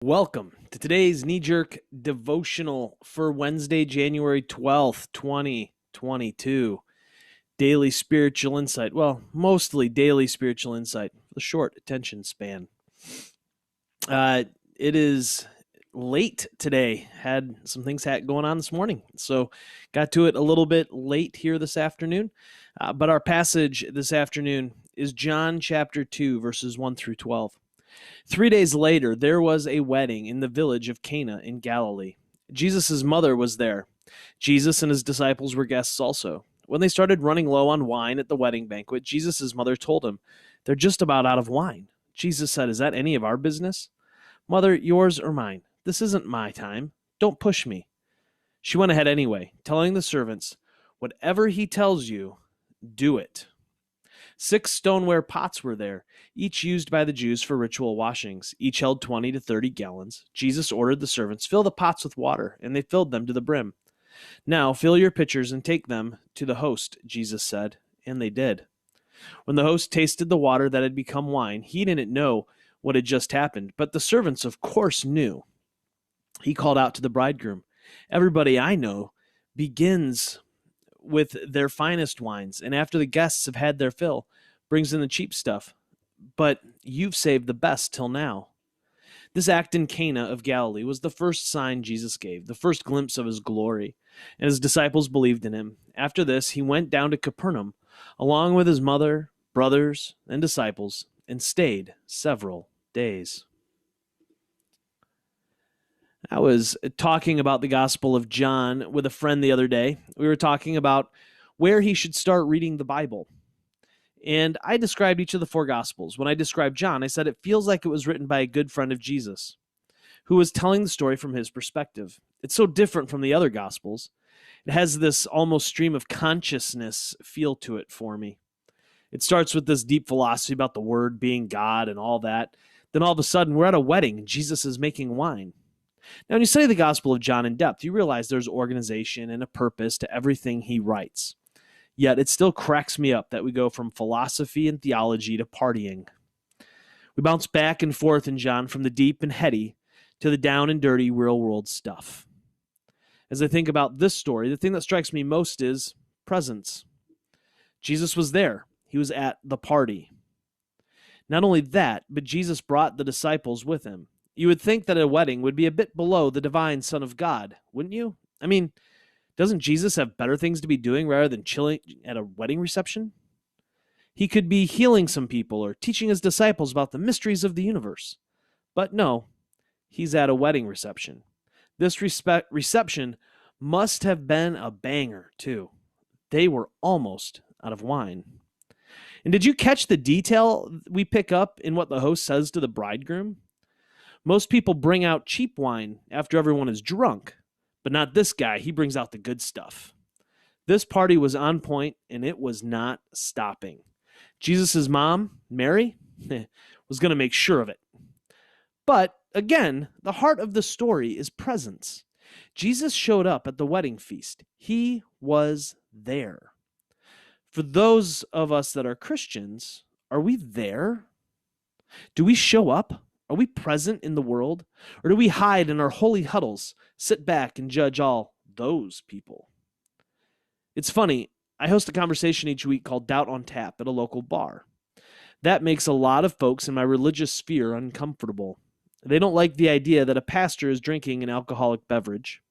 Welcome to today's knee-jerk devotional for Wednesday, January 12th, 2022. Daily spiritual insight. Well, mostly daily spiritual insight for the short attention span. It is late today. Had some things going on this morning, so got to it a little bit late here this afternoon. But our passage this afternoon is John chapter 2, verses 1 through 12. 3 days later, there was a wedding in the village of Cana in Galilee. Jesus' mother was there. Jesus and his disciples were guests also. When they started running low on wine at the wedding banquet, Jesus' mother told him, "They're just about out of wine." Jesus said, "Is that any of our business? Mother, yours or mine? This isn't my time. Don't push me." She went ahead anyway, telling the servants, "Whatever he tells you, do it." 6 stoneware pots were there, each used by the Jews for ritual washings. Each held 20 to 30 gallons. Jesus ordered the servants, "Fill the pots with water," and they filled them to the brim. "Now fill your pitchers and take them to the host," Jesus said, and they did. When the host tasted the water that had become wine, he didn't know what had just happened, but the servants of course knew. He called out to the bridegroom, "Everybody I know begins with their finest wines, and after the guests have had their fill, brings in the cheap stuff. But you've saved the best till now." This act in Cana of Galilee was the first sign Jesus gave, the first glimpse of his glory, and his disciples believed in him. After this, he went down to Capernaum, along with his mother, brothers, and disciples, and stayed several days. I was talking about the Gospel of John with a friend the other day. We were talking about where he should start reading the Bible. And I described each of the 4 Gospels. When I described John, I said it feels like it was written by a good friend of Jesus who was telling the story from his perspective. It's so different from the other Gospels. It has this almost stream of consciousness feel to it for me. It starts with this deep philosophy about the Word being God and all that. Then all of a sudden, we're at a wedding and Jesus is making wine. Now, when you study the Gospel of John in depth, you realize there's organization and a purpose to everything he writes. Yet it still cracks me up that we go from philosophy and theology to partying. We bounce back and forth in John from the deep and heady to the down and dirty real-world stuff. As I think about this story, the thing that strikes me most is presence. Jesus was there. He was at the party. Not only that, but Jesus brought the disciples with him. You would think that a wedding would be a bit below the divine Son of God, wouldn't you? I mean, doesn't Jesus have better things to be doing rather than chilling at a wedding reception? He could be healing some people or teaching his disciples about the mysteries of the universe. But no, he's at a wedding reception. This reception must have been a banger, too. They were almost out of wine. And did you catch the detail we pick up in what the host says to the bridegroom? Most people bring out cheap wine after everyone is drunk, but not this guy. He brings out the good stuff. This party was on point, and it was not stopping. Jesus' mom, Mary, was going to make sure of it. But again, the heart of the story is presence. Jesus showed up at the wedding feast. He was there. For those of us that are Christians, are we there? Do we show up? Are we present in the world? Or do we hide in our holy huddles, sit back and judge all those people? It's funny, I host a conversation each week called Doubt on Tap at a local bar. That makes a lot of folks in my religious sphere uncomfortable. They don't like the idea that a pastor is drinking an alcoholic beverage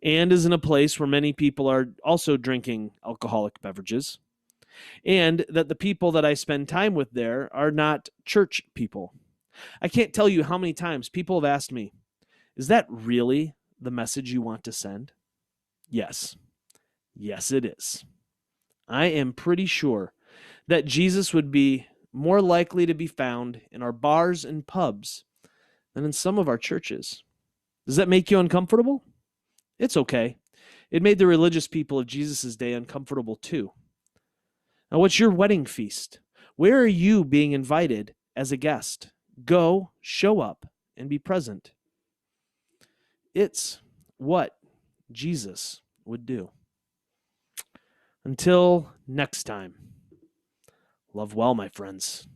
and is in a place where many people are also drinking alcoholic beverages, and that the people that I spend time with there are not church people. I can't tell you how many times people have asked me, "Is that really the message you want to send?" Yes. Yes, it is. I am pretty sure that Jesus would be more likely to be found in our bars and pubs than in some of our churches. Does that make you uncomfortable? It's okay. It made the religious people of Jesus' day uncomfortable too. Now, what's your wedding feast? Where are you being invited as a guest? Go, show up, and be present. It's what Jesus would do. Until next time, love well, my friends.